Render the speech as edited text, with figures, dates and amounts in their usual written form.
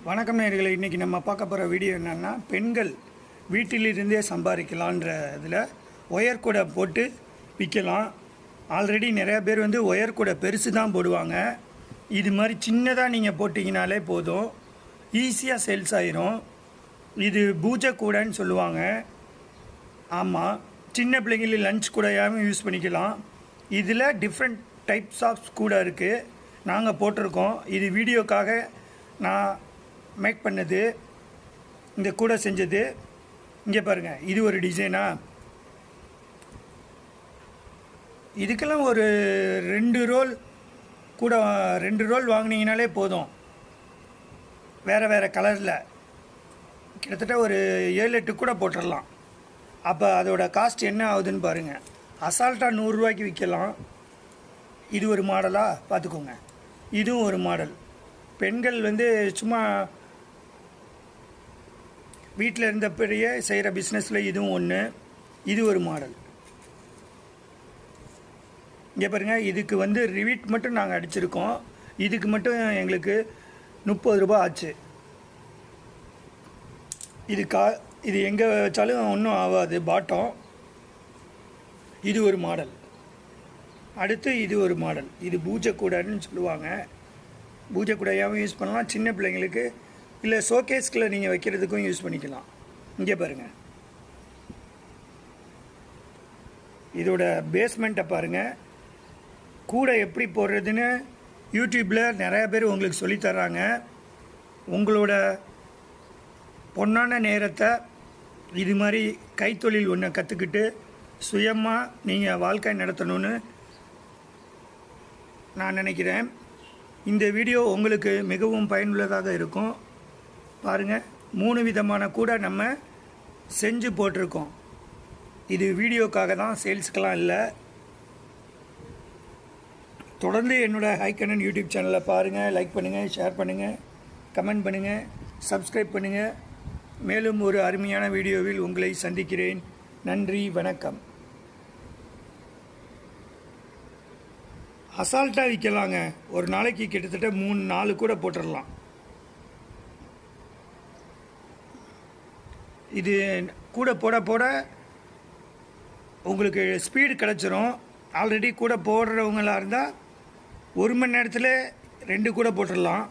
வணக்கம் நேயர்களே, இன்றைக்கி நம்ம பார்க்க போகிற வீடியோ என்னென்னா, பெண்கள் வீட்டிலிருந்தே சம்பாதிக்கலான்ற இதில் ஒயர் கூடை போட்டு விற்கலாம். ஆல்ரெடி நிறையா பேர் ஒயர் கூடை பெருசு தான் போடுவாங்க. இது மாதிரி சின்னதாக நீங்கள் போட்டிங்கனாலே போதும், ஈஸியாக சேல்ஸ் ஆயிரும். இது பூஜை கூடைன்னு சொல்லுவாங்க. ஆமாம், சின்ன பிள்ளைங்களுக்கு லஞ்ச் கூடையாகவும் யூஸ் பண்ணிக்கலாம். இதில் டிஃப்ரெண்ட் டைப்ஸ் ஆஃப் கூடை இருக்குது, நாங்கள் போட்டிருக்கோம். இது வீடியோக்காக நான் மேக் பண்ணது, இந்த கூடை செஞ்சது. இங்கே பாருங்கள், இது ஒரு டிசைனா. இதுக்கெல்லாம் ஒரு 2 ரோல் கூட 2 ரோல் வாங்கினீங்கனாலே போதும். வேறு வேறு கலரில் கிட்டத்தட்ட ஒரு 7-8 கூட போட்டுடலாம். அப்போ அதோட காஸ்ட் என்ன ஆகுதுன்னு பாருங்கள். அசால்ட்டாக 100 ரூபாய்க்கு விற்கலாம். இது ஒரு மாடலாக பார்த்துக்கோங்க. இதுவும் ஒரு மாடல். பெண்கள் சும்மா வீட்டில் இருந்தபடியே செய்கிற பிஸ்னஸில் இதுவும் ஒன்று. இது ஒரு மாடல். இங்கே பாருங்கள், இதுக்கு ரிவீட் மட்டும் நாங்கள் அடிச்சிருக்கோம். இதுக்கு மட்டும் எங்களுக்கு 30 ரூபா ஆச்சு. இது எங்கே வச்சாலும் ஒன்றும் ஆகாது, பாட்டம். இது ஒரு மாடல். அடுத்து இது ஒரு மாடல். இது பூஜை கூடைன்னு சொல்லுவாங்க. பூஜை கூடையாகவும் யூஸ் பண்ணலாம், சின்ன பிள்ளைங்களுக்கு இல்லை ஷோகேஸ்கில் நீங்கள் வைக்கிறதுக்கும் யூஸ் பண்ணிக்கலாம். இங்கே பாருங்கள், இதோட பேஸ்மெண்ட்டை பாருங்கள். கூடை எப்படி போடுறதுன்னு யூடியூப்பில் நிறையா பேர் உங்களுக்கு சொல்லித்தர்றாங்க. உங்களோட பொன்னான நேரத்தை இது மாதிரி கைத்தொழில் ஒன்று கற்றுக்கிட்டு சுயமாக நீங்கள் வாழ்க்கை நடத்தணும்னு நான் நினைக்கிறேன். இந்த வீடியோ உங்களுக்கு மிகவும் பயனுள்ளதாக இருக்கும். பாருங்கள், 3 விதமான கூடை நம்ம செஞ்சு போட்டிருக்கோம். இது வீடியோக்காக தான், சேல்ஸுக்கெல்லாம் இல்லை. தொடர்ந்து என்னோடய ஹைக்கண்ணன் யூடியூப் சேனலை பாருங்கள், லைக் பண்ணுங்கள், ஷேர் பண்ணுங்கள், கமெண்ட் பண்ணுங்கள், சப்ஸ்கிரைப் பண்ணுங்கள். மேலும் ஒரு அருமையான வீடியோவில் உங்களை சந்திக்கிறேன். நன்றி, வணக்கம். அசால்ட்டாக விற்கலாங்க. ஒரு நாளைக்கு கிட்டத்தட்ட 3-4 கூட போட்டுடலாம். இது கூட போட போட உங்களுக்கு ஸ்பீடு கிடச்சிரும். ஆல்ரெடி கூட போடுறவங்களாக இருந்தால் 1 மணி நேரத்தில் 2 கூட போட்டுடலாம்.